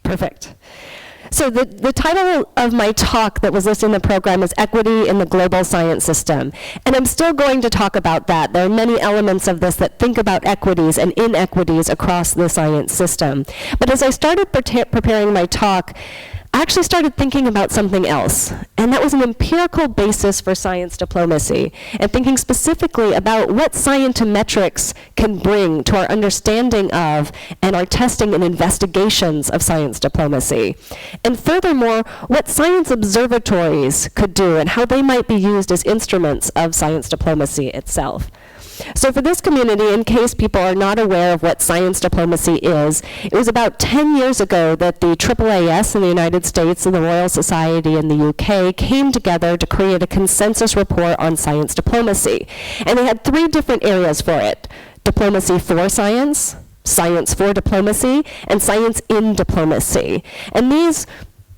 Perfect. So the title of my talk that was listed in the program is Equity in the Global Science System. And I'm still going to talk about that. There are many elements of this that think about equities and inequities across the science system. But as I started preparing my talk, I actually started thinking about something else, and that was an empirical basis for science diplomacy, and thinking specifically about what scientometrics can bring to our understanding of and our testing and investigations of science diplomacy. And furthermore, what science observatories could do and how they might be used as instruments of science diplomacy itself. So for this community, in case people are not aware of what science diplomacy is, it was about 10 years ago that the AAAS in the United States and the Royal Society in the UK came together to create a consensus report on science diplomacy. And they had 3 different areas for it: diplomacy for science, science for diplomacy, and science in diplomacy. And these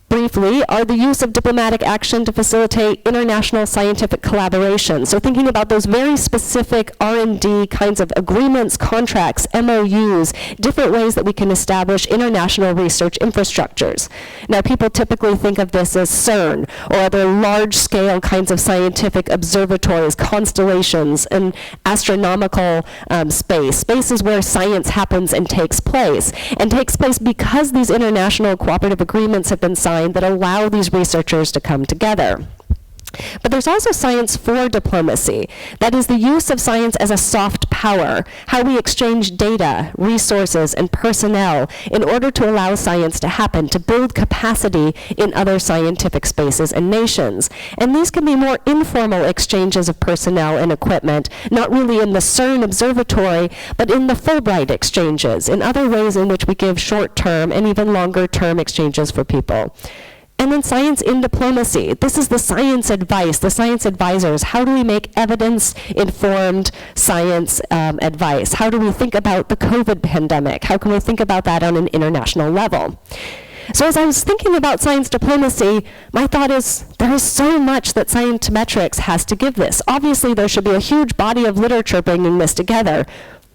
briefly, are the use of diplomatic action to facilitate international scientific collaboration. So thinking about those very specific R&D kinds of agreements, contracts, MOUs, different ways that we can establish international research infrastructures. Now, people typically think of this as CERN or other large-scale kinds of scientific observatories, constellations, and astronomical spaces where science happens and takes place because these international cooperative agreements have been signed that allow these researchers to come together. But there's also science for diplomacy. That is the use of science as a soft power, how we exchange data, resources, and personnel in order to allow science to happen, to build capacity in other scientific spaces and nations. And these can be more informal exchanges of personnel and equipment, not really in the CERN observatory, but in the Fulbright exchanges, in other ways in which we give short-term and even longer-term exchanges for people. And then science in diplomacy. This is the science advice, the science advisors. How do we make evidence-informed science advice? How do we think about the COVID pandemic? How can we think about that on an international level? So as I was thinking about science diplomacy, my thought is there is so much that scientometrics has to give this. Obviously, there should be a huge body of literature bringing this together,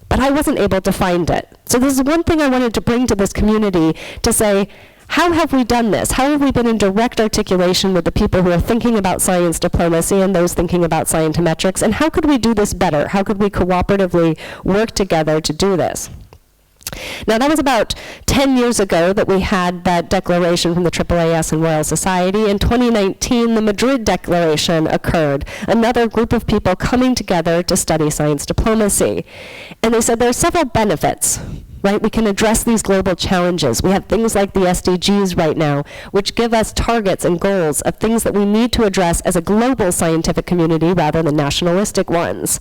but I wasn't able to find it. So this is one thing I wanted to bring to this community to say, how have we done this? How have we been in direct articulation with the people who are thinking about science diplomacy and those thinking about scientometrics? And how could we do this better? How could we cooperatively work together to do this? Now, that was about 10 years ago that we had that declaration from the AAAS and Royal Society. In 2019, the Madrid Declaration occurred, another group of people coming together to study science diplomacy. And they said there are several benefits. Right? We can address these global challenges. We have things like the SDGs right now, which give us targets and goals of things that we need to address as a global scientific community rather than nationalistic ones.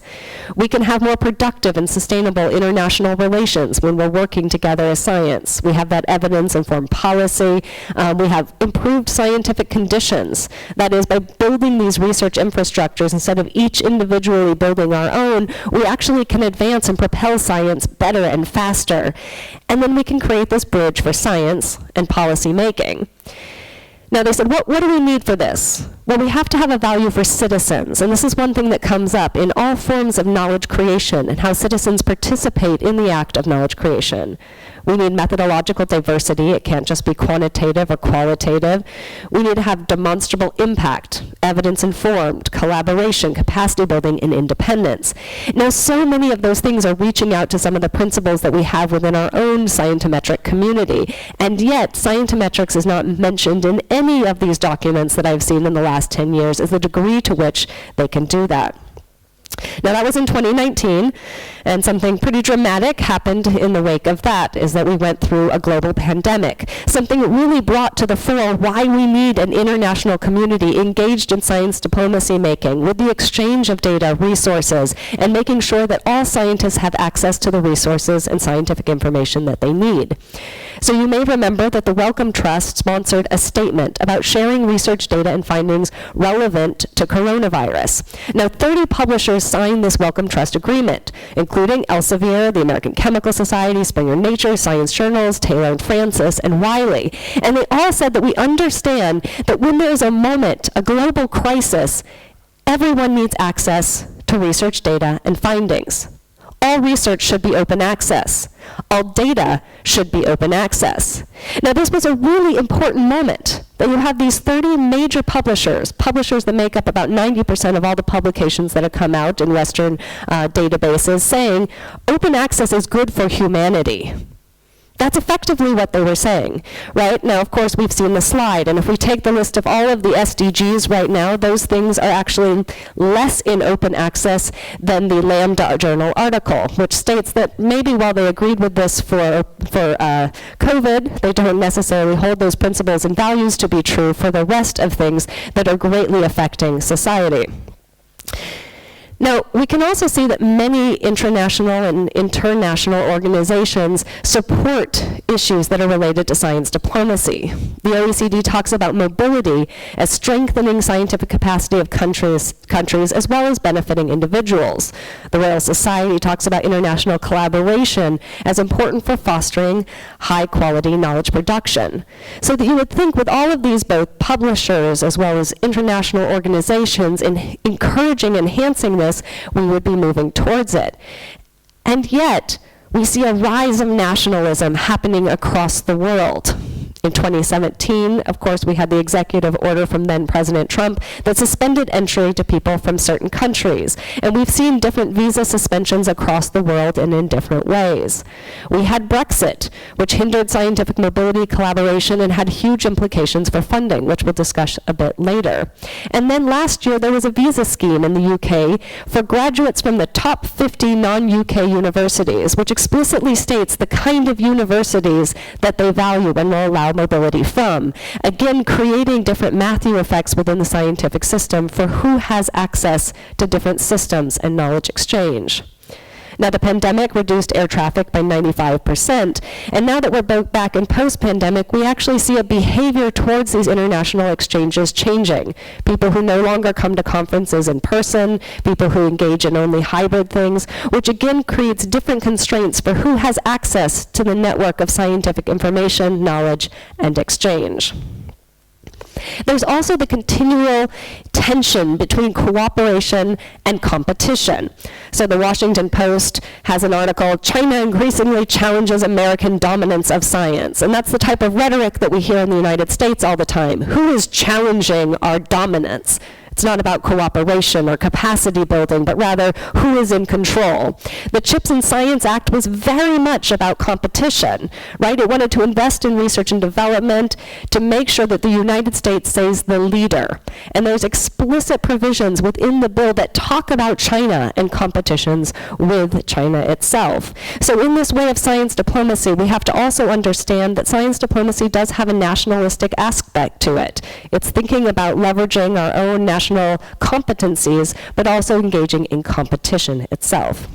We can have more productive and sustainable international relations when we're working together as science. We have that evidence-informed policy. We have improved scientific conditions. That is, by building these research infrastructures, instead of each individually building our own, we actually can advance and propel science better and faster. And then we can create this bridge for science and policy making. Now they said, what do we need for this? Well, we have to have a value for citizens, and this is one thing that comes up in all forms of knowledge creation and how citizens participate in the act of knowledge creation. We need methodological diversity. It can't just be quantitative or qualitative. We need to have demonstrable impact, evidence-informed, collaboration, capacity building, and independence. Now, so many of those things are reaching out to some of the principles that we have within our own scientometric community, and yet scientometrics is not mentioned in any of these documents that I've seen in the last 10 years as the degree to which they can do that. Now, that was in 2019, and something pretty dramatic happened in the wake of that, is that we went through a global pandemic. Something that really brought to the fore why we need an international community engaged in science diplomacy making, with the exchange of data, resources, and making sure that all scientists have access to the resources and scientific information that they need. So you may remember that the Wellcome Trust sponsored a statement about sharing research data and findings relevant to coronavirus. Now, 30 publishers signed this Wellcome Trust agreement, including Elsevier, the American Chemical Society, Springer Nature, Science Journals, Taylor and Francis, and Wiley. And they all said that we understand that when there is a moment, a global crisis, everyone needs access to research data and findings. all research should be open access. All data should be open access. Now, this was a really important moment, that you have these 30 major publishers that make up about 90% of all the publications that have come out in Western databases, saying open access is good for humanity. That's effectively what they were saying, right? Now, of course, we've seen the slide, and if we take the list of all of the SDGs right now, those things are actually less in open access than the Lambda Journal article, which states that maybe while they agreed with this for COVID, they don't necessarily hold those principles and values to be true for the rest of things that are greatly affecting society. Now, we can also see that many international and international organizations support issues that are related to science diplomacy. The OECD talks about mobility as strengthening scientific capacity of countries as well as benefiting individuals. The Royal Society talks about international collaboration as important for fostering high-quality knowledge production. So that you would think with all of these, both publishers as well as international organizations, in encouraging, enhancing this, we would be moving towards it. And yet, we see a rise of nationalism happening across the world. In 2017, of course, we had the executive order from then President Trump that suspended entry to people from certain countries. And we've seen different visa suspensions across the world and in different ways. We had Brexit, which hindered scientific mobility, collaboration, and had huge implications for funding, which we'll discuss a bit later. And then last year, there was a visa scheme in the UK for graduates from the top 50 non-UK universities, which explicitly states the kind of universities that they value and will allow mobility from. Again, creating different Matthew effects within the scientific system for who has access to different systems and knowledge exchange. Now, the pandemic reduced air traffic by 95%, and now that we're both back in post-pandemic, we actually see a behavior towards these international exchanges changing. People who no longer come to conferences in person, people who engage in only hybrid things, which again creates different constraints for who has access to the network of scientific information, knowledge, and exchange. There's also the continual tension between cooperation and competition. So the Washington Post has an article, "China increasingly challenges American dominance of science." And that's the type of rhetoric that we hear in the United States all the time. Who is challenging our dominance? It's not about cooperation or capacity building, but rather who is in control. The CHIPS and Science Act was very much about competition, right? It wanted to invest in research and development to make sure that the United States stays the leader. And there's explicit provisions within the bill that talk about China and competitions with China itself. So in this way of science diplomacy, we have to also understand that science diplomacy does have a nationalistic aspect to it. It's thinking about leveraging our own national competencies, but also engaging in competition itself.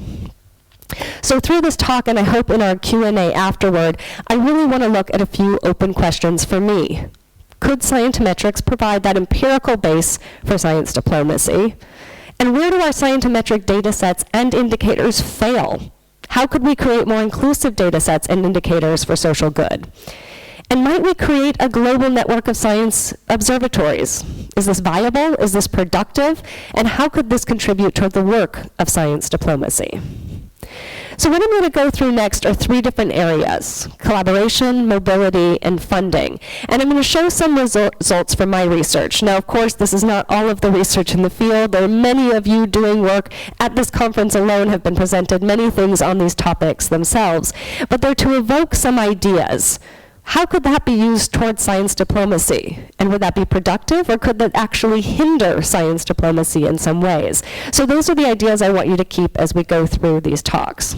So through this talk, and I hope in our Q&A afterward, I really want to look at a few open questions for me. Could scientometrics provide that empirical base for science diplomacy? And where do our scientometric data sets and indicators fail? How could we create more inclusive data sets and indicators for social good? And might we create a global network of science observatories? Is this viable? Is this productive? And how could this contribute toward the work of science diplomacy? So what I'm going to go through next are three different areas: collaboration, mobility, and funding. And I'm going to show some results from my research. Now, of course, this is not all of the research in the field. There are many of you doing work at this conference alone have been presented many things on these topics themselves. But they're to evoke some ideas. How could that be used towards science diplomacy? And would that be productive, or could that actually hinder science diplomacy in some ways? So those are the ideas I want you to keep as we go through these talks.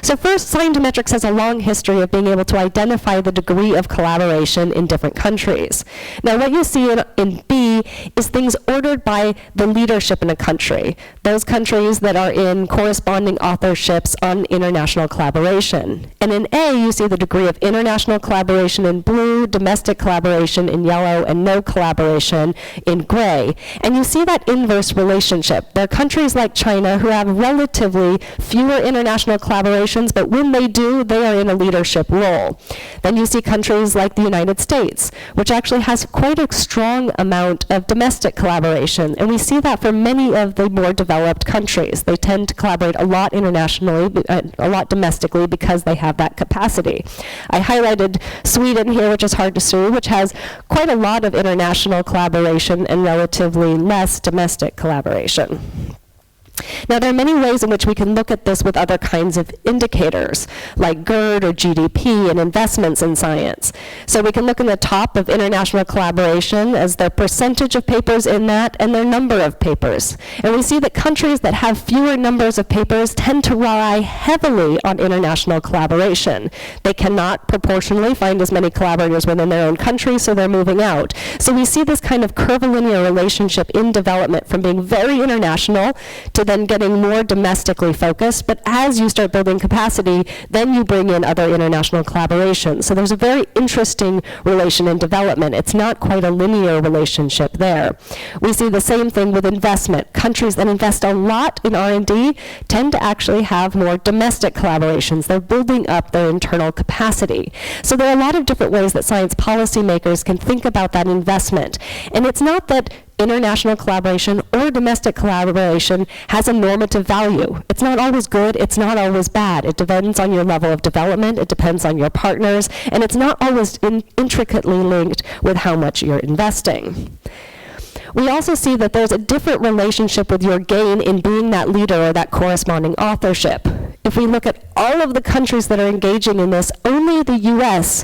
So first, scientometrics has a long history of being able to identify the degree of collaboration in different countries. Now, what you see in B is things ordered by the leadership in a country, those countries that are in corresponding authorships on international collaboration. And in A, you see the degree of international collaboration in blue blue, domestic collaboration in yellow, and no collaboration in gray. And you see that inverse relationship. There are countries like China who have relatively fewer international collaborations, but when they do, they are in a leadership role. Then you see countries like the United States, which actually has quite a strong amount of domestic collaboration. And we see that for many of the more developed countries. They tend to collaborate a lot internationally, a lot domestically, because they have that capacity. I highlighted Sweden here, which is hard to see, which has quite a lot of international collaboration and relatively less domestic collaboration. Now, there are many ways in which we can look at this with other kinds of indicators, like GERD or GDP and investments in science. So we can look in the top of international collaboration as their percentage of papers in that and their number of papers. And we see that countries that have fewer numbers of papers tend to rely heavily on international collaboration. They cannot proportionally find as many collaborators within their own country, so they're moving out. So we see this kind of curvilinear relationship in development from being very international to then getting more domestically focused, but as you start building capacity, then you bring in other international collaborations. So there's a very interesting relation in development. It's not quite a linear relationship there. We see the same thing with investment. Countries that invest a lot in R&D tend to actually have more domestic collaborations. They're building up their internal capacity. So there are a lot of different ways that science policymakers can think about that investment. And it's not that international collaboration or domestic collaboration has a normative value. It's not always good, it's not always bad. It depends on your level of development, it depends on your partners, and it's not always intricately linked with how much you're investing. We also see that there's a different relationship with your gain in being that leader or that corresponding authorship. If we look at all of the countries that are engaging in this, only the US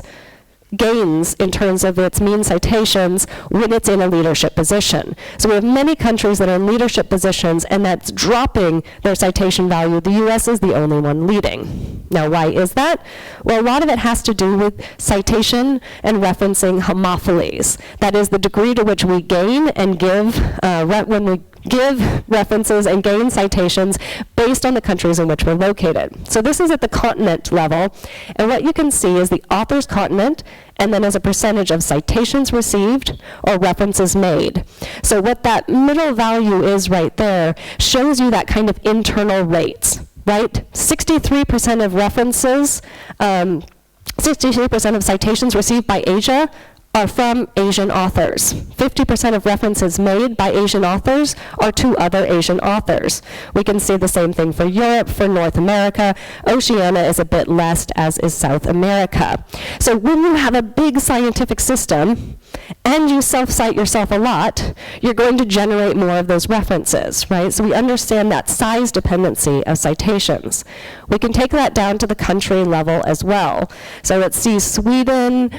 gains in terms of its mean citations when it's in a leadership position. So we have many countries that are in leadership positions and that's dropping their citation value. The US is the only one leading. Now, why is that? Well, a lot of it has to do with citation and referencing homophilies. That is the degree to which we gain and give, when we give references and gain citations based on the countries in which we're located. So this is at the continent level, and what you can see is the author's continent, and then as a percentage of citations received or references made. So what that middle value is right there shows you that kind of internal rates, right? 63% of references, 63% of citations received by Asia are from Asian authors. 50% of references made by Asian authors are to other Asian authors. We can see the same thing for Europe, for North America. Oceania is a bit less, as is South America. So when you have a big scientific system and you self-cite yourself a lot, you're going to generate more of those references, right? So we understand that size dependency of citations. We can take that down to the country level as well. So let's see, Sweden,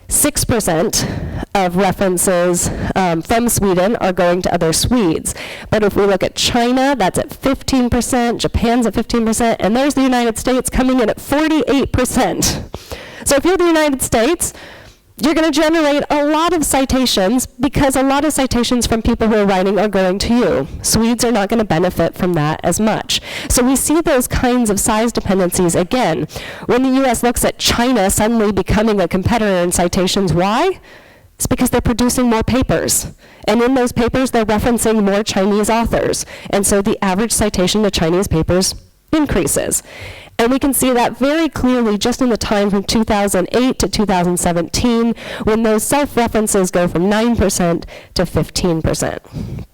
6% of references from Sweden are going to other Swedes. But if we look at China, that's at 15%, Japan's at 15%, and there's the United States coming in at 48%. So if you're the United States, you're going to generate a lot of citations because a lot of citations from people who are writing are going to you. Swedes are not going to benefit from that as much. So we see those kinds of size dependencies again. When the US looks at China suddenly becoming a competitor in citations, why? It's because they're producing more papers. And in those papers, they're referencing more Chinese authors. And so the average citation to Chinese papers increases. And we can see that very clearly just in the time from 2008 to 2017, when those self-references go from 9% to 15%.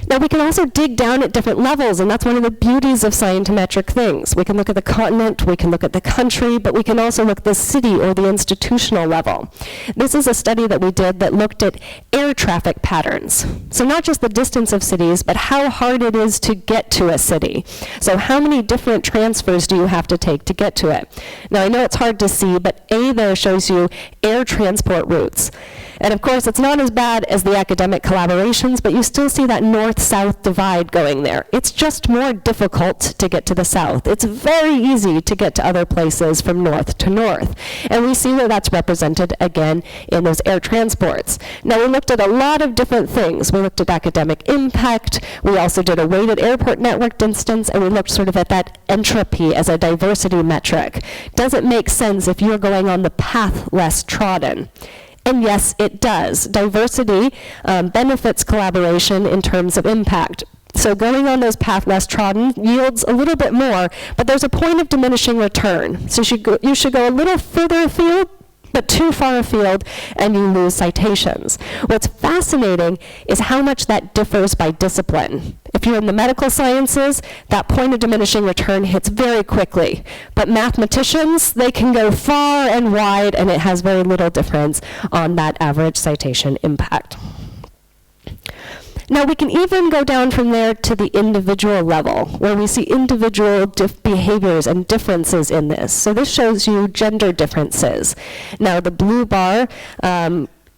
Now, we can also dig down at different levels, and that's one of the beauties of scientometric things. We can look at the continent, we can look at the country, but we can also look at the city or the institutional level. This is a study that we did that looked at air traffic patterns. So not just the distance of cities, but how hard it is to get to a city. So how many different transfers do you have to take to get to it? Now, I know it's hard to see, but A there shows you air transport routes. And of course, it's not as bad as the academic collaborations, but you still see that north-south divide going there. It's just more difficult to get to the south. It's very easy to get to other places from north to north. And we see that that's represented, again, in those air transports. Now, we looked at a lot of different things. We looked at academic impact. We also did a weighted airport network distance, and we looked sort of at that entropy as a diversity metric. Does it make sense if you're going on the path less trodden? And yes, it does. Diversity benefits collaboration in terms of impact. So going on those path less trodden yields a little bit more, but there's a point of diminishing return. So you should go a little further afield, but too far afield, and you lose citations. What's fascinating is how much that differs by discipline. If you're in the medical sciences, that point of diminishing return hits very quickly. But mathematicians, they can go far and wide, and it has very little difference on that average citation impact. Now, we can even go down from there to the individual level, where we see individual behaviors and differences in this. So this shows you gender differences. Now, the blue bar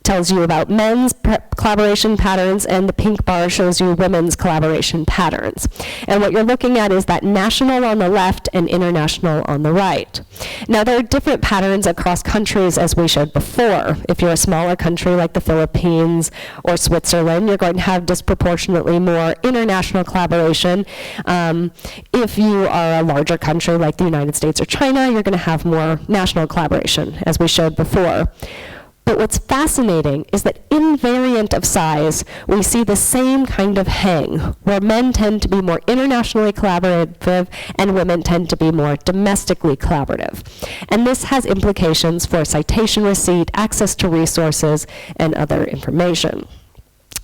tells you about men's collaboration patterns, and the pink bar shows you women's collaboration patterns. And what you're looking at is that national on the left and international on the right. Now, there are different patterns across countries, as we showed before. If you're a smaller country like the Philippines or Switzerland, you're going to have disproportionately more international collaboration. If you are a larger country like the United States or China, you're going to have more national collaboration, as we showed before. But what's fascinating is that invariant of size, we see the same kind of hang, where men tend to be more internationally collaborative and women tend to be more domestically collaborative. And this has implications for citation receipt, access to resources, and other information.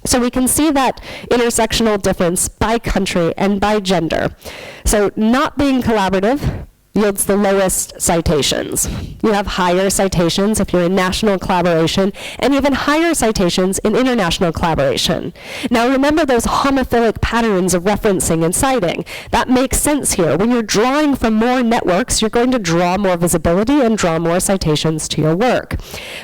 So we can see that intersectional difference by country and by gender. So not being collaborative yields the lowest citations. You have higher citations if you're in national collaboration, and even higher citations in international collaboration. Now remember those homophilic patterns of referencing and citing. That makes sense here. When you're drawing from more networks, you're going to draw more visibility and draw more citations to your work.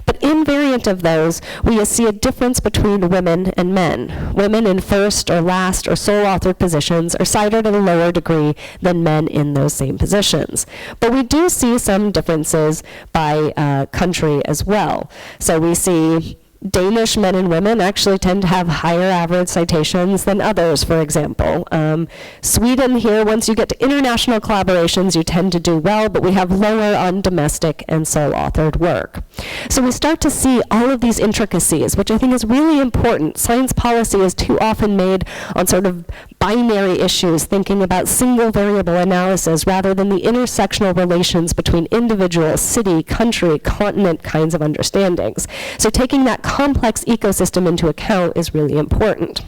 But invariant of those, we see a difference between women and men. Women in first or last or sole authored positions are cited at a lower degree than men in those same positions. But we do see some differences by country as well. So we see Danish men and women actually tend to have higher average citations than others, for example. Sweden here, once you get to international collaborations, you tend to do well, but we have lower on domestic and sole-authored work. So we start to see all of these intricacies, which I think is really important. Science policy is too often made on sort of binary issues, thinking about single variable analysis rather than the intersectional relations between individual, city, country, continent kinds of understandings. So taking that complex ecosystem into account is really important.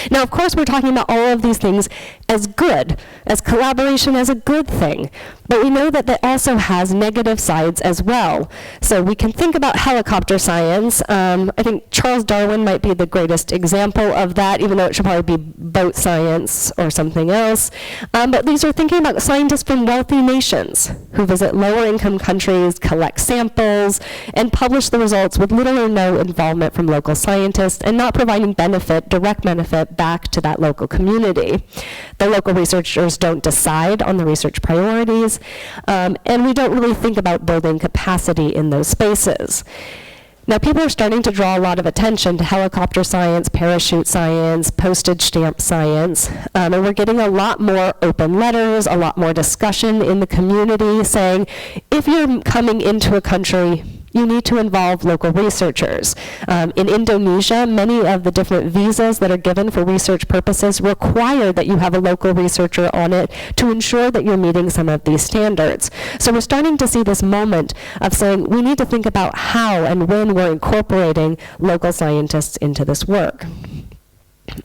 Now, of course, we're talking about all of these things as good, as collaboration as a good thing. But we know that that also has negative sides as well. So we can think about helicopter science. I think Charles Darwin might be the greatest example of that, even though it should probably be boat science or something else. But these are thinking about scientists from wealthy nations who visit lower income countries, collect samples, and publish the results with little or no involvement from local scientists and not providing direct benefit back to that local community. The local researchers don't decide on the research priorities, and we don't really think about building capacity in those spaces. Now, people are starting to draw a lot of attention to helicopter science, parachute science, postage stamp science, and we're getting a lot more open letters, a lot more discussion in the community saying, if you're coming into a country, you need to involve local researchers. In Indonesia, many of the different visas that are given for research purposes require that you have a local researcher on it to ensure that you're meeting some of these standards. So we're starting to see this moment of saying we need to think about how and when we're incorporating local scientists into this work.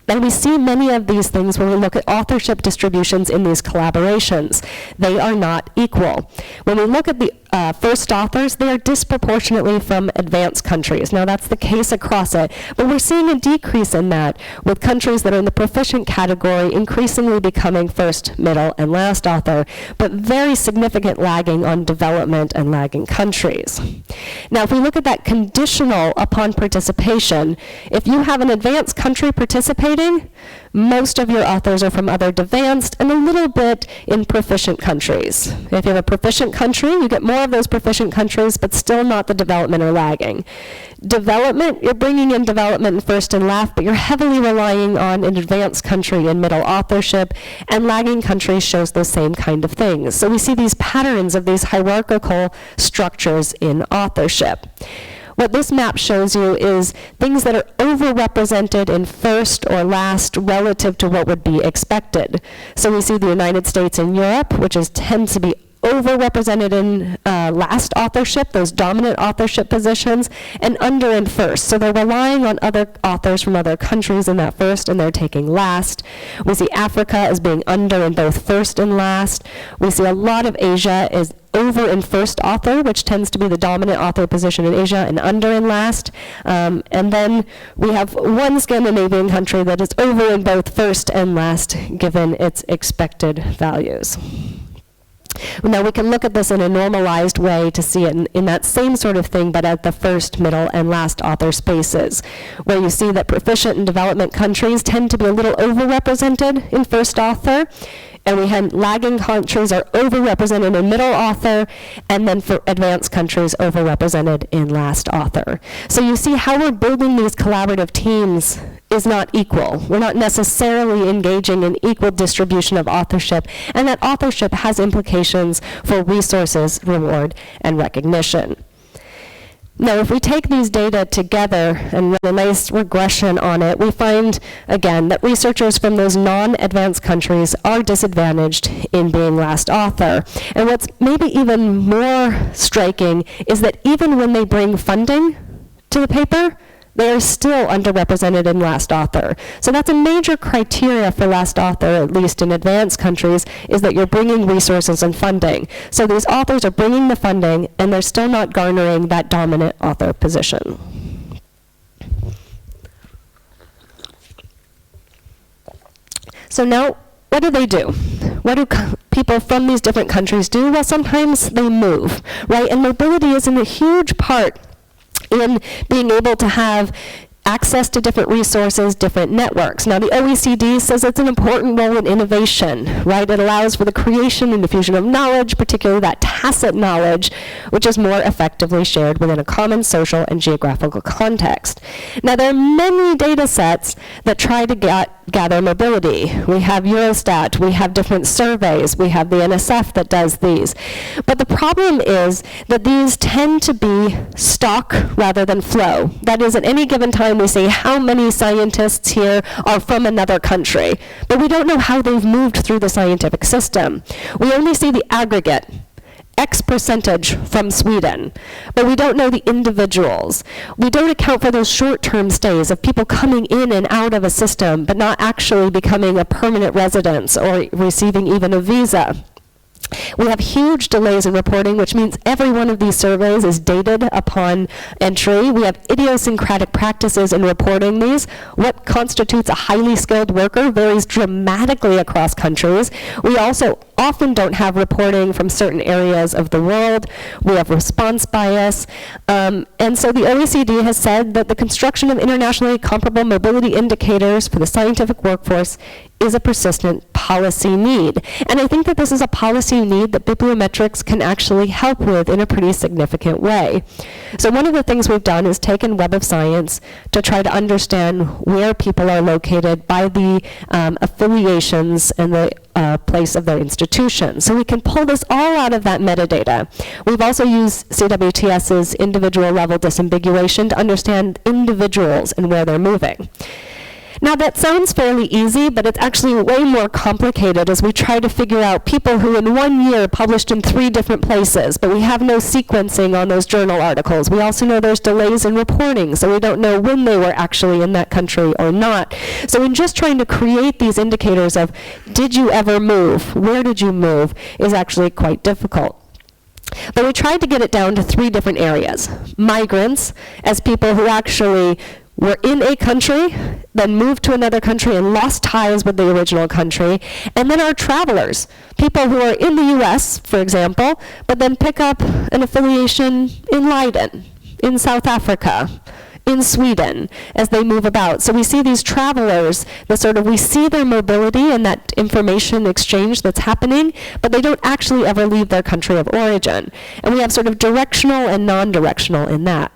And we see many of these things when we look at authorship distributions in these collaborations. They are not equal. When we look at the first authors, they are disproportionately from advanced countries. Now that's the case across it, but we're seeing a decrease in that, with countries that are in the proficient category increasingly becoming first, middle, and last author, but very significant lagging on development and lagging countries. Now if we look at that conditional upon participation, if you have an advanced country participating, most of your authors are from other advanced and a little bit in proficient countries. If you have a proficient country, you get more of those proficient countries, but still not the development or lagging. Development, you're bringing in development in first and last, but you're heavily relying on an advanced country in middle authorship, and lagging countries shows those same kind of things. So we see these patterns of these hierarchical structures in authorship. What this map shows you is things that are overrepresented in first or last relative to what would be expected. So we see the United States and Europe, which tend to be overrepresented in last authorship, those dominant authorship positions, and under in first. So they're relying on other authors from other countries in that first, and they're taking last. We see Africa as being under in both first and last. We see a lot of Asia is over in first author, which tends to be the dominant author position in Asia, and under in last. And then we have one Scandinavian country that is over in both first and last, given its expected values. Now we can look at this in a normalized way to see it in that same sort of thing, but at the first, middle, and last author spaces, where you see that proficient and development countries tend to be a little overrepresented in first author, and we had lagging countries are overrepresented in middle author, and then for advanced countries overrepresented in last author. So you see how we're building these collaborative teams is not equal. We're not necessarily engaging in equal distribution of authorship, and that authorship has implications for resources, reward, and recognition. Now, if we take these data together and run a nice regression on it, we find, again, that researchers from those non-advanced countries are disadvantaged in being last author. And what's maybe even more striking is that even when they bring funding to the paper, they are still underrepresented in last author. So that's a major criteria for last author, at least in advanced countries, is that you're bringing resources and funding. So these authors are bringing the funding, and they're still not garnering that dominant author position. So now, what do they do? What do people from these different countries do? Well, sometimes they move, right? And mobility is a huge part in being able to have access to different resources, different networks. Now, the OECD says it's an important role in innovation, right? It allows for the creation and diffusion of knowledge, particularly that tacit knowledge, which is more effectively shared within a common social and geographical context. Now, there are many data sets that try to gather mobility. We have Eurostat, we have different surveys, we have the NSF that does these. But the problem is that these tend to be stock rather than flow. That is, at any given time, we say how many scientists here are from another country, but we don't know how they've moved through the scientific system. We only see the aggregate, X percentage from Sweden, but we don't know the individuals. We don't account for those short-term stays of people coming in and out of a system, but not actually becoming a permanent residence or receiving even a visa. We have huge delays in reporting, which means every one of these surveys is dated upon entry. We have idiosyncratic practices in reporting these. What constitutes a highly skilled worker varies dramatically across countries. We also often don't have reporting from certain areas of the world. We have response bias. And so the OECD has said that the construction of internationally comparable mobility indicators for the scientific workforce is a persistent policy need. And I think that this is a policy need that bibliometrics can actually help with in a pretty significant way. So one of the things we've done is taken Web of Science to try to understand where people are located by the affiliations and the place of their institution. So we can pull this all out of that metadata. We've also used CWTS's individual level disambiguation to understand individuals and where they're moving. Now that sounds fairly easy, but it's actually way more complicated as we try to figure out people who in 1 year published in 3 different places, but we have no sequencing on those journal articles. We also know there's delays in reporting, so we don't know when they were actually in that country or not. So in just trying to create these indicators of did you ever move, where did you move, is actually quite difficult. But we tried to get it down to 3 different areas. Migrants, as people who actually were in a country, then moved to another country and lost ties with the original country, and then our travelers, people who are in the US, for example, but then pick up an affiliation in Leiden, in South Africa, in Sweden, as they move about. So we see these travelers, we see their mobility and that information exchange that's happening, but they don't actually ever leave their country of origin. And we have sort of directional and non-directional in that.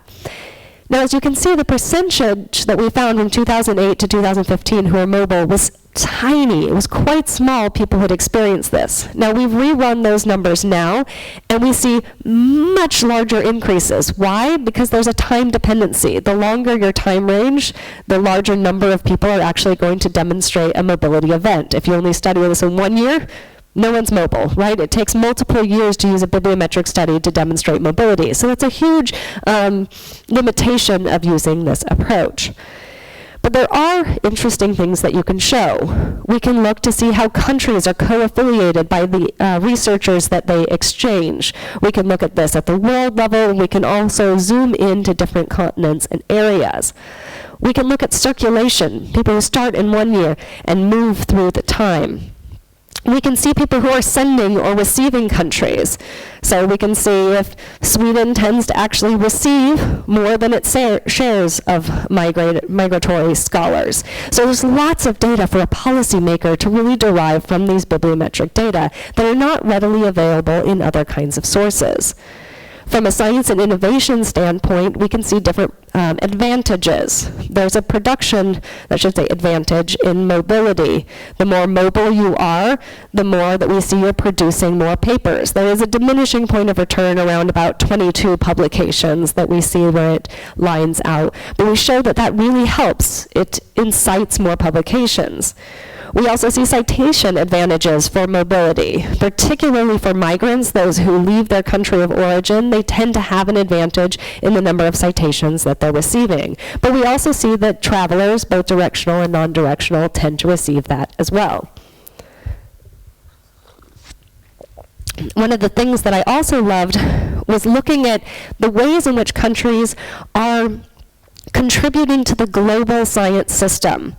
Now, as you can see, the percentage that we found from 2008 to 2015 who are mobile was tiny. It was quite small people who had experienced this. Now, we've rerun those numbers now, and we see much larger increases. Why? Because there's a time dependency. The longer your time range, the larger number of people are actually going to demonstrate a mobility event. If you only study this in 1 year, no one's mobile, right? It takes multiple years to use a bibliometric study to demonstrate mobility. So it's a huge limitation of using this approach. But there are interesting things that you can show. We can look to see how countries are co-affiliated by the researchers that they exchange. We can look at this at the world level, and we can also zoom into different continents and areas. We can look at circulation, people who start in 1 year and move through the time. We can see people who are sending or receiving countries. So we can see if Sweden tends to actually receive more than it shares of migratory scholars. So there's lots of data for a policymaker to really derive from these bibliometric data that are not readily available in other kinds of sources. From a science and innovation standpoint, we can see different advantages. There's a production, advantage in mobility. The more mobile you are, the more that we see you're producing more papers. There is a diminishing point of return around about 22 publications that we see where it lines out. But we show that that really helps. It incites more publications. We also see citation advantages for mobility, particularly for migrants, those who leave their country of origin. They tend to have an advantage in the number of citations that they're receiving. But we also see that travelers, both directional and non-directional, tend to receive that as well. One of the things that I also loved was looking at the ways in which countries are contributing to the global science system.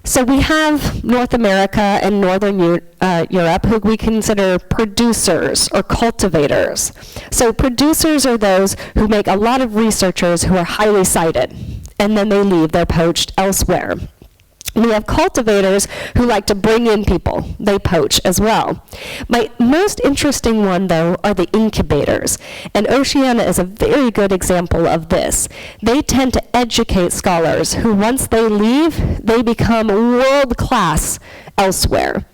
So we have North America and Northern Europe, who we consider producers or cultivators. So producers are those who make a lot of researchers who are highly cited, and then they leave, they're poached elsewhere. We have cultivators who like to bring in people. They poach as well. My most interesting one, though, are the incubators. And Oceania is a very good example of this. They tend to educate scholars who, once they leave, they become world-class elsewhere.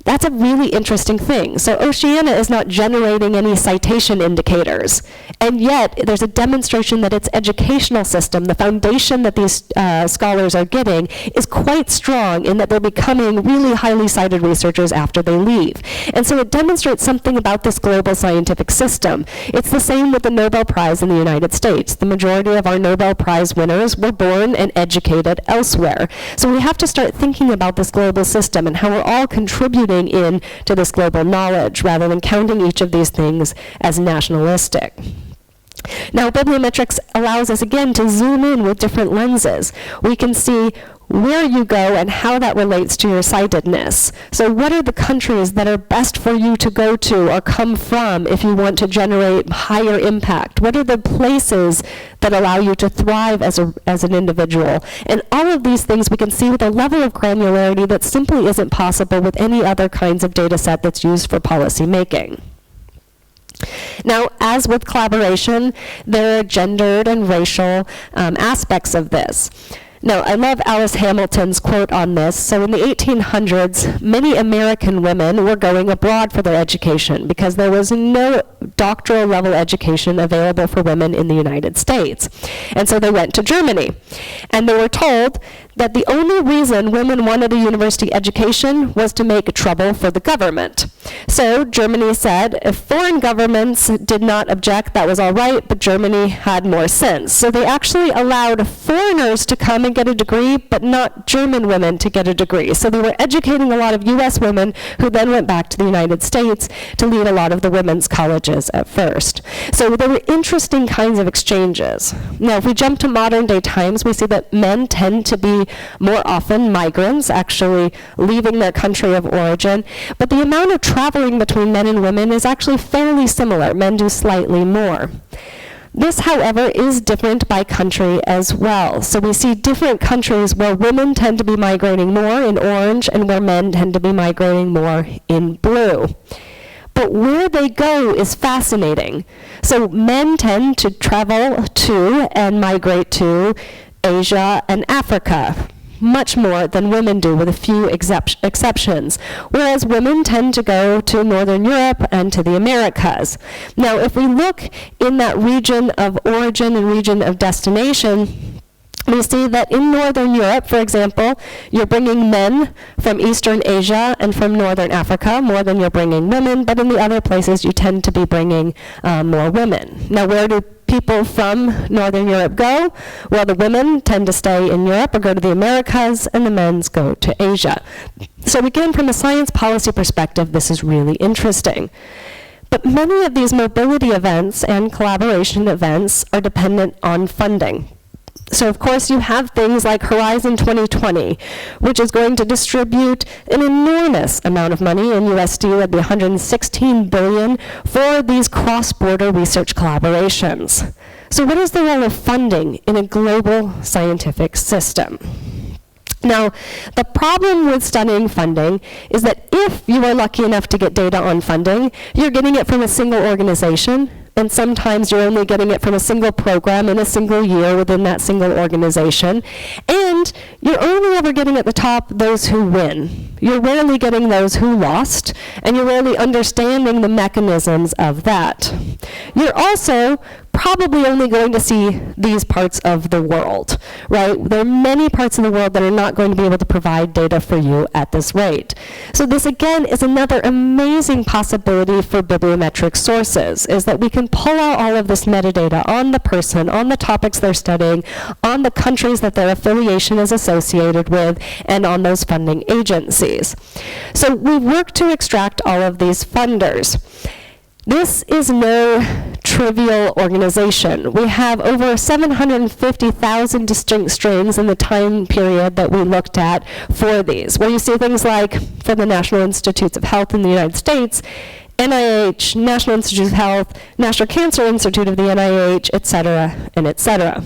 That's a really interesting thing. So Oceania is not generating any citation indicators, and yet there's a demonstration that its educational system, the foundation that these scholars are getting, is quite strong in that they're becoming really highly cited researchers after they leave. And so it demonstrates something about this global scientific system. It's the same with the Nobel Prize in the United States. The majority of our Nobel Prize winners were born and educated elsewhere. So we have to start thinking about this global system and how we're all contributing in to this global knowledge rather than counting each of these things as nationalistic. Now, bibliometrics allows us, again, to zoom in with different lenses. We can see where you go and how that relates to your citedness. So what are the countries that are best for you to go to or come from if you want to generate higher impact? What are the places that allow you to thrive as an individual? And all of these things we can see with a level of granularity that simply isn't possible with any other kinds of data set that's used for policy making. Now, as with collaboration, there are gendered and racial aspects of this. Now, I love Alice Hamilton's quote on this. So in the 1800s, many American women were going abroad for their education because there was no doctoral level education available for women in the United States. And so they went to Germany. And they were told that the only reason women wanted a university education was to make trouble for the government. So Germany said if foreign governments did not object, that was all right, but Germany had more sense. So they actually allowed foreigners to come and get a degree, but not German women to get a degree. So they were educating a lot of US women who then went back to the United States to lead a lot of the women's colleges at first. So there were interesting kinds of exchanges. Now, if we jump to modern day times, we see that men tend to be more often migrants, actually leaving their country of origin, but the amount of traveling between men and women is actually fairly similar. Men do slightly more. This, however, is different by country as well. So we see different countries where women tend to be migrating more in orange and where men tend to be migrating more in blue. But where they go is fascinating. So men tend to travel to and migrate to Asia and Africa, much more than women do, with a few exceptions, whereas women tend to go to Northern Europe and to the Americas. Now, if we look in that region of origin and region of destination, we see that in Northern Europe, for example, you're bringing men from Eastern Asia and from Northern Africa more than you're bringing women, but in the other places you tend to be bringing more women. Now, where do people from Northern Europe go? Well, the women tend to stay in Europe or go to the Americas, and the men's go to Asia. So again, from a science policy perspective, this is really interesting. But many of these mobility events and collaboration events are dependent on funding. So of course you have things like Horizon 2020, which is going to distribute an enormous amount of money in USD, that'd be $116 billion, for these cross-border research collaborations. So what is the role of funding in a global scientific system? Now, the problem with studying funding is that if you are lucky enough to get data on funding, you're getting it from a single organization, and sometimes you're only getting it from a single program in a single year within that single organization. And you're only ever getting at the top those who win. You're rarely getting those who lost, and you're rarely understanding the mechanisms of that. You're also probably only going to see these parts of the world, right? There are many parts of the world that are not going to be able to provide data for you at this rate. So this, again, is another amazing possibility for bibliometric sources, is that we can pull out all of this metadata on the person, on the topics they're studying, on the countries that their affiliation is associated with, and on those funding agencies. So we work to extract all of these funders. This is no trivial organization. We have over 750,000 distinct strings in the time period that we looked at for these, where you see things like, for the National Institutes of Health in the United States, NIH, National Institute of Health, National Cancer Institute of the NIH, et cetera, and et cetera.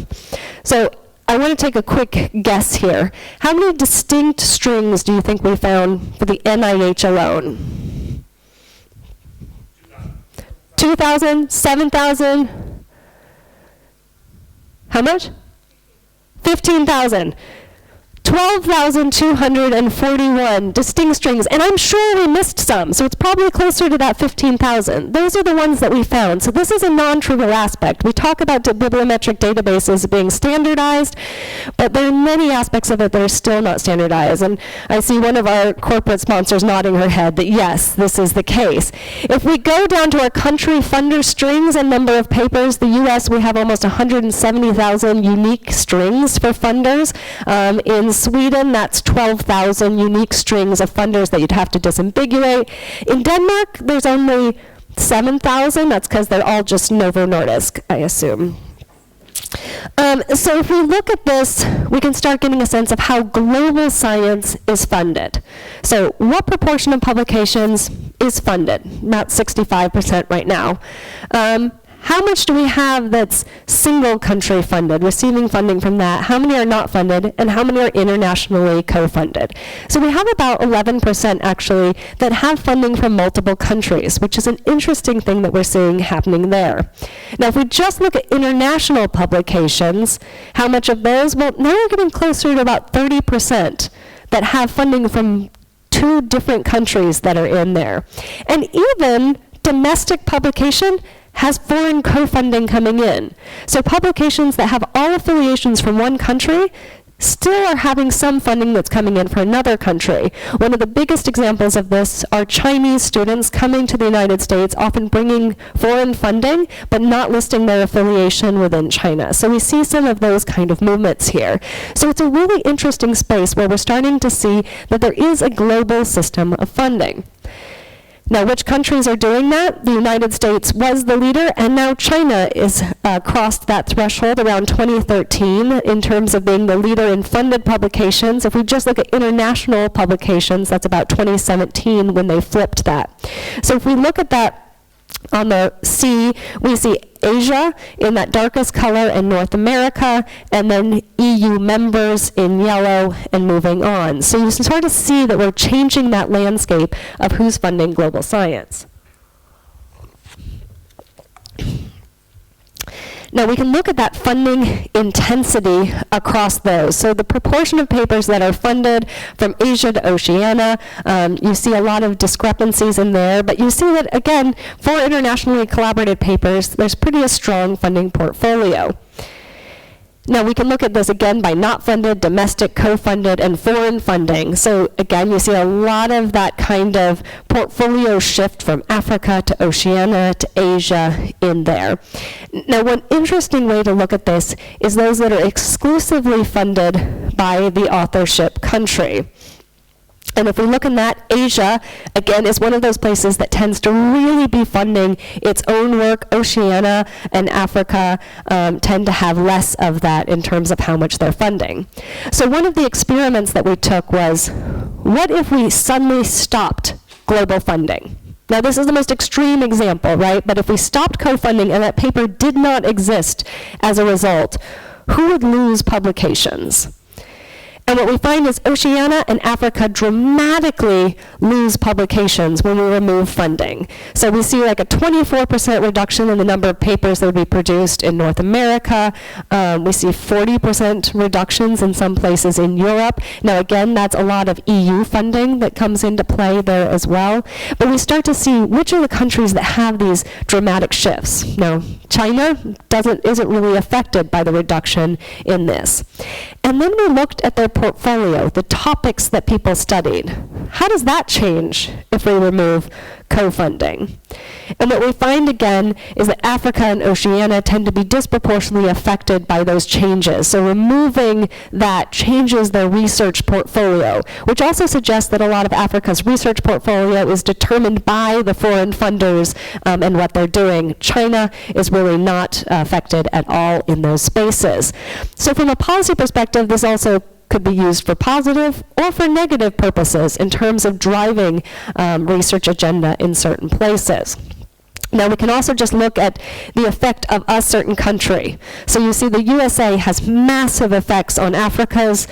So I want to take a quick guess here. How many distinct strings do you think we found for the NIH alone? 2,000, 7,000? How much? 15,000. 12,241 distinct strings, and I'm sure we missed some, so it's probably closer to that 15,000. Those are the ones that we found. So this is a non-trivial aspect. We talk about bibliometric databases being standardized, but there are many aspects of it that are still not standardized, and I see one of our corporate sponsors nodding her head that yes, this is the case. If we go down to our country funder strings and number of papers, the US, we have almost 170,000 unique strings for funders. In Sweden, that's 12,000 unique strings of funders that you'd have to disambiguate. In Denmark, there's only 7,000. That's because they're all just Novo Nordisk, I assume. So if we look at this, we can start getting a sense of how global science is funded. So what proportion of publications is funded? About 65% right now. How much do we have that's single country funded, receiving funding from that? How many are not funded, and how many are internationally co-funded? So we have about 11% actually that have funding from multiple countries, which is an interesting thing that we're seeing happening there. Now, if we just look at international publications, how much of those? Well, now we're getting closer to about 30% that have funding from 2 different countries that are in there. And even domestic publication has foreign co-funding coming in. So publications that have all affiliations from one country still are having some funding that's coming in for another country. One of the biggest examples of this are Chinese students coming to the United States, often bringing foreign funding, but not listing their affiliation within China. So we see some of those kind of movements here. So it's a really interesting space where we're starting to see that there is a global system of funding. Now, which countries are doing that? The United States was the leader, and now China is crossed that threshold around 2013 in terms of being the leader in funded publications. If we just look at international publications, that's about 2017 when they flipped that. So if we look at that on the C, we see Asia in that darkest color and North America, and then EU members in yellow and moving on. So you sort of see that we're changing that landscape of who's funding global science. Now we can look at that funding intensity across those. So the proportion of papers that are funded from Asia to Oceania, you see a lot of discrepancies in there, but you see that, again, for internationally collaborated papers, there's pretty a strong funding portfolio. Now we can look at this again by not funded, domestic, co-funded, and foreign funding. So again, you see a lot of that kind of portfolio shift from Africa to Oceania to Asia in there. Now one interesting way to look at this is those that are exclusively funded by the authorship country. And if we look in that, Asia, again, is one of those places that tends to really be funding its own work. Oceania and Africa tend to have less of that in terms of how much they're funding. So one of the experiments that we took was, what if we suddenly stopped global funding? Now, this is the most extreme example, right? But if we stopped co-funding and that paper did not exist as a result, who would lose publications? And what we find is Oceania and Africa dramatically lose publications when we remove funding. So we see like a 24% reduction in the number of papers that would be produced in North America. We see 40% reductions in some places in Europe. Now again, that's a lot of EU funding that comes into play there as well. But we start to see which are the countries that have these dramatic shifts. Now, China isn't really affected by the reduction in this. And then we looked at their portfolio, the topics that people studied. How does that change if we remove co-funding? And what we find again is that Africa and Oceania tend to be disproportionately affected by those changes. So removing that changes their research portfolio, which also suggests that a lot of Africa's research portfolio is determined by the foreign funders and what they're doing. China is really not affected at all in those spaces. So from a policy perspective, this also could be used for positive or for negative purposes in terms of driving research agenda in certain places. Now we can also just look at the effect of a certain country. So you see the USA has massive effects on Africa's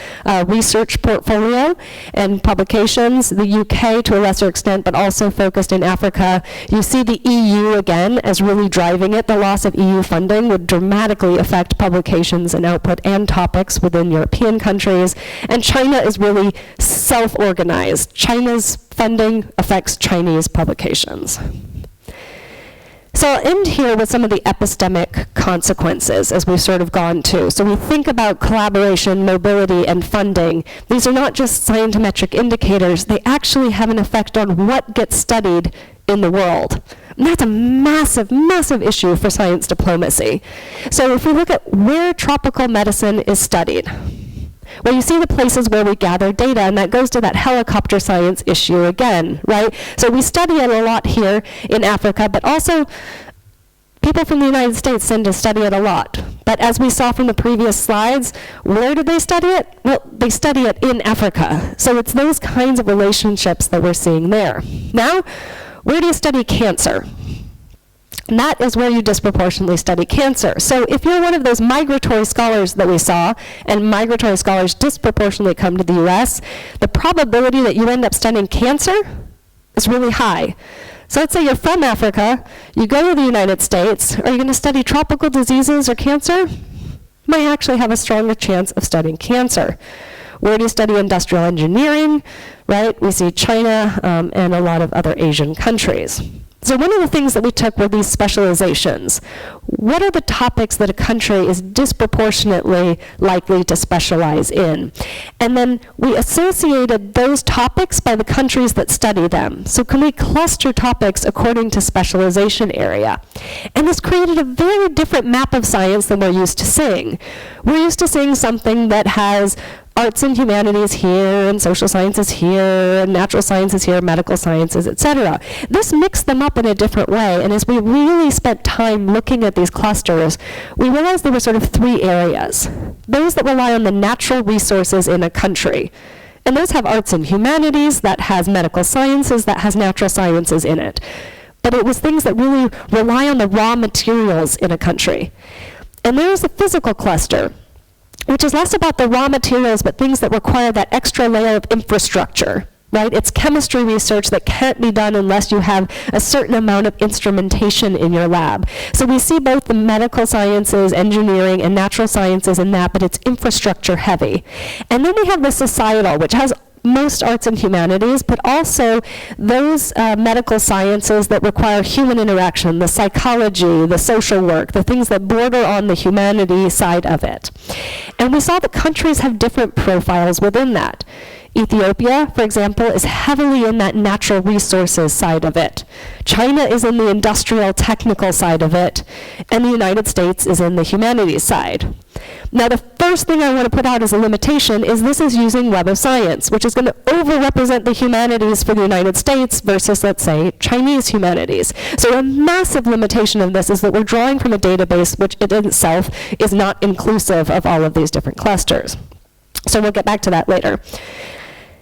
research portfolio and publications, the UK to a lesser extent, but also focused in Africa. You see the EU again as really driving it. The loss of EU funding would dramatically affect publications and output and topics within European countries. And China is really self-organized. China's funding affects Chinese publications. So I'll end here with some of the epistemic consequences as we've sort of gone to. So we think about collaboration, mobility, and funding. These are not just scientometric indicators. They actually have an effect on what gets studied in the world. And that's a massive, massive issue for science diplomacy. So if we look at where tropical medicine is studied, well, you see the places where we gather data, and that goes to that helicopter science issue again, right? So we study it a lot here in Africa, but also people from the United States tend to study it a lot. But as we saw from the previous slides, where do they study it? Well, they study it in Africa. So it's those kinds of relationships that we're seeing there. Now, where do you study cancer? And that is where you disproportionately study cancer. So if you're one of those migratory scholars that we saw, and migratory scholars disproportionately come to the US, the probability that you end up studying cancer is really high. So let's say you're from Africa, you go to the United States, are you going to study tropical diseases or cancer? Might actually have a stronger chance of studying cancer. Where do you study industrial engineering? Right? We see China and a lot of other Asian countries. So one of the things that we took were these specializations. What are the topics that a country is disproportionately likely to specialize in? And then we associated those topics by the countries that study them. So can we cluster topics according to specialization area? And this created a very different map of science than we're used to seeing. We're used to seeing something that has arts and humanities here, and social sciences here, and natural sciences here, medical sciences, etc. This mixed them up in a different way, and as we really spent time looking at these clusters, we realized there were sort of three areas. Those that rely on the natural resources in a country. And those have arts and humanities, that has medical sciences, that has natural sciences in it. But it was things that really rely on the raw materials in a country. And there's the physical cluster, which is less about the raw materials, but things that require that extra layer of infrastructure, right? It's chemistry research that can't be done unless you have a certain amount of instrumentation in your lab. So we see both the medical sciences, engineering, and natural sciences in that, but it's infrastructure heavy. And then we have the societal, which has most arts and humanities, but also those medical sciences that require human interaction, the psychology, the social work, the things that border on the humanity side of it. And we saw that countries have different profiles within that. Ethiopia, for example, is heavily in that natural resources side of it. China is in the industrial technical side of it, and the United States is in the humanities side. Now, the first thing I want to put out as a limitation is this is using Web of Science, which is going to overrepresent the humanities for the United States versus, let's say, Chinese humanities. So a massive limitation of this is that we're drawing from a database which in itself is not inclusive of all of these different clusters. So we'll get back to that later.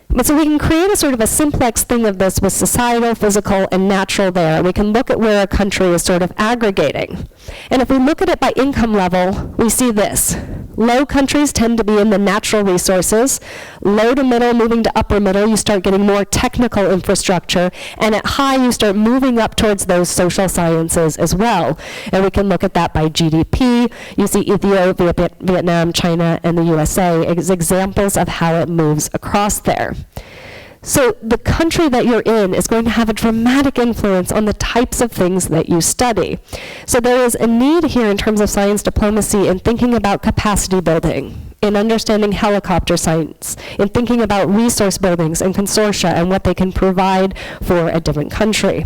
But so we can create a sort of a simplex thing of this with societal, physical, and natural there. We can look at where a country is sort of aggregating. And if we look at it by income level, we see this. Low countries tend to be in the natural resources. Low to middle, moving to upper middle, you start getting more technical infrastructure. And at high, you start moving up towards those social sciences as well. And we can look at that by GDP. You see Ethiopia, Vietnam, China, and the USA as examples of how it moves across there. So the country that you're in is going to have a dramatic influence on the types of things that you study. So there is a need here in terms of science diplomacy in thinking about capacity building, in understanding helicopter science, in thinking about resource buildings and consortia and what they can provide for a different country.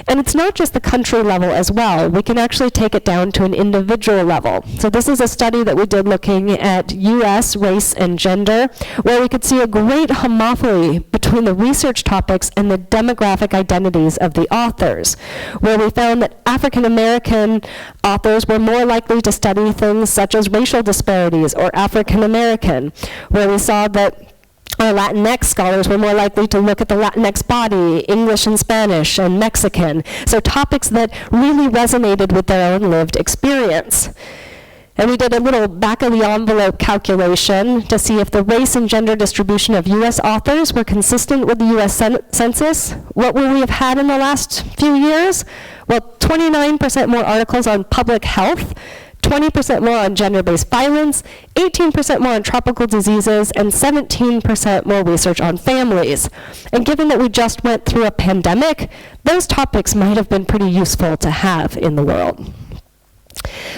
And it's not just the country level as well. We can actually take it down to an individual level. So this is a study that we did looking at US, race, and gender, where we could see a great homophily between the research topics and the demographic identities of the authors, where we found that African American authors were more likely to study things such as racial disparities or African American, where we saw that our Latinx scholars were more likely to look at the Latinx body, English and Spanish, and Mexican. So topics that really resonated with their own lived experience. And we did a little back-of-the-envelope calculation to see if the race and gender distribution of U.S. authors were consistent with the U.S. Census. What would we have had in the last few years? Well, 29% more articles on public health, 20% more on gender-based violence, 18% more on tropical diseases, and 17% more research on families. And given that we just went through a pandemic, those topics might have been pretty useful to have in the world.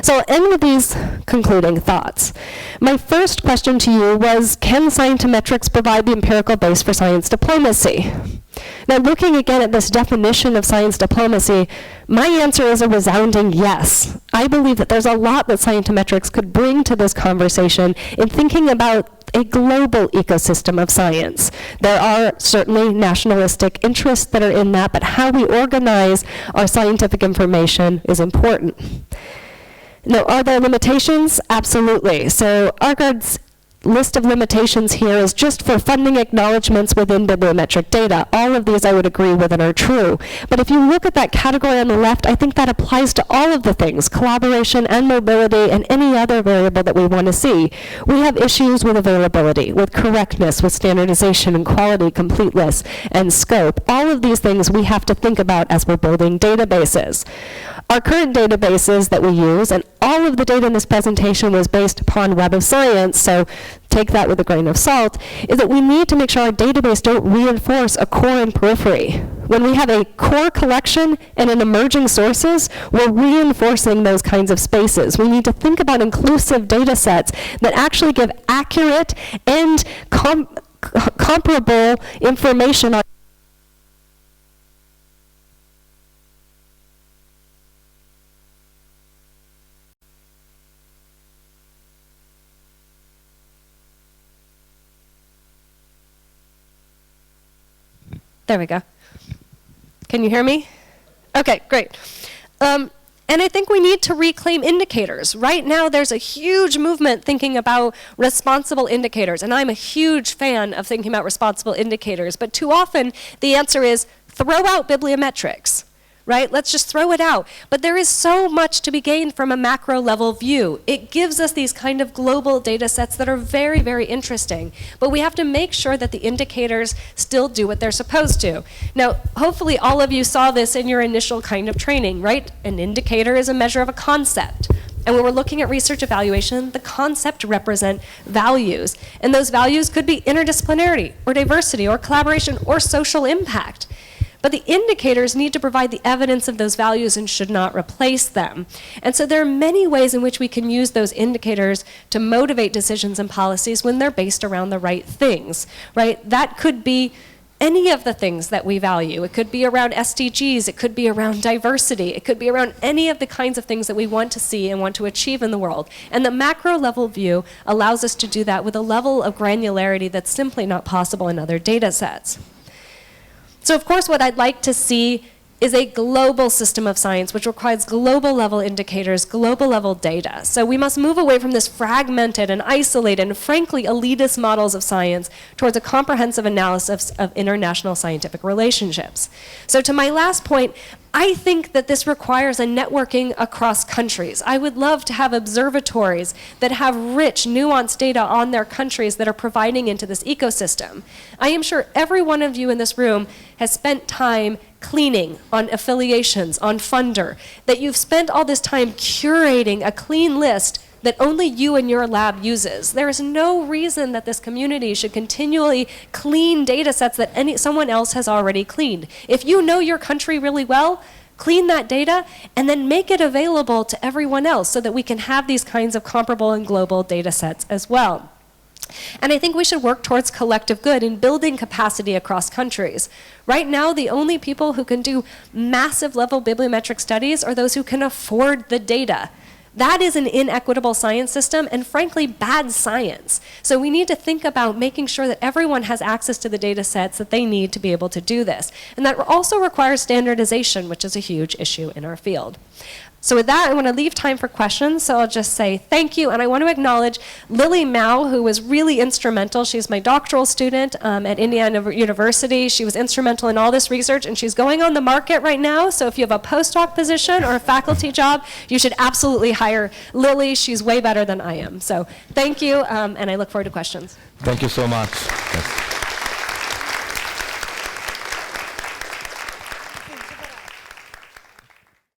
So I'll end with these concluding thoughts. My first question to you was, can scientometrics provide the empirical base for science diplomacy? Now, looking again at this definition of science diplomacy, my answer is a resounding yes. I believe that there's a lot that scientometrics could bring to this conversation in thinking about a global ecosystem of science. There are certainly nationalistic interests that are in that, but how we organize our scientific information is important. Now, are there limitations? Absolutely. So Argard's list of limitations here is just for funding acknowledgments within bibliometric data. All of these I would agree with and are true. But if you look at that category on the left, I think that applies to all of the things, collaboration and mobility and any other variable that we want to see. We have issues with availability, with correctness, with standardization and quality, completeness, and scope. All of these things we have to think about as we're building databases. Our current databases that we use, and all of the data in this presentation was based upon Web of Science, so take that with a grain of salt, is that we need to make sure our database don't reinforce a core and periphery. When we have a core collection and an emerging sources, we're reinforcing those kinds of spaces. We need to think about inclusive data sets that actually give accurate and comparable information on. There we go. Can you hear me? Okay, great. And I think we need to reclaim indicators. Right now, there's a huge movement thinking about responsible indicators, and I'm a huge fan of thinking about responsible indicators, but too often the answer is throw out bibliometrics, right? Let's just throw it out. But there is so much to be gained from a macro level view. It gives us these kind of global data sets that are very, very interesting. But we have to make sure that the indicators still do what they're supposed to. Now, hopefully all of you saw this in your initial kind of training, right? An indicator is a measure of a concept. And when we're looking at research evaluation, the concept represent values. And those values could be interdisciplinarity, or diversity, or collaboration, or social impact. But the indicators need to provide the evidence of those values and should not replace them. And so there are many ways in which we can use those indicators to motivate decisions and policies when they're based around the right things, right? That could be any of the things that we value. It could be around SDGs, it could be around diversity, it could be around any of the kinds of things that we want to see and want to achieve in the world. And the macro level view allows us to do that with a level of granularity that's simply not possible in other data sets. So of course what I'd like to see is a global system of science which requires global level indicators, global level data. So we must move away from this fragmented and isolated and frankly elitist models of science towards a comprehensive analysis of international scientific relationships. So to my last point, I think that this requires a networking across countries. I would love to have observatories that have rich, nuanced data on their countries that are providing into this ecosystem. I am sure every one of you in this room has spent time cleaning on affiliations, on funder, that you've spent all this time curating a clean list that only you and your lab uses. There is no reason that this community should continually clean data sets that someone else has already cleaned. If you know your country really well, clean that data and then make it available to everyone else so that we can have these kinds of comparable and global data sets as well. And I think we should work towards collective good in building capacity across countries. Right now, the only people who can do massive level bibliometric studies are those who can afford the data. That is an inequitable science system and frankly bad science. So we need to think about making sure that everyone has access to the data sets that they need to be able to do this. And that also requires standardization, which is a huge issue in our field. So with that, I want to leave time for questions, so I'll just say thank you, and I want to acknowledge Lily Mao, who was really instrumental. She's my doctoral student at Indiana University. She was instrumental in all this research, and she's going on the market right now, so if you have a postdoc position or a faculty job, you should absolutely hire Lily. She's way better than I am. So thank you, and I look forward to questions. Thank you so much. Yes.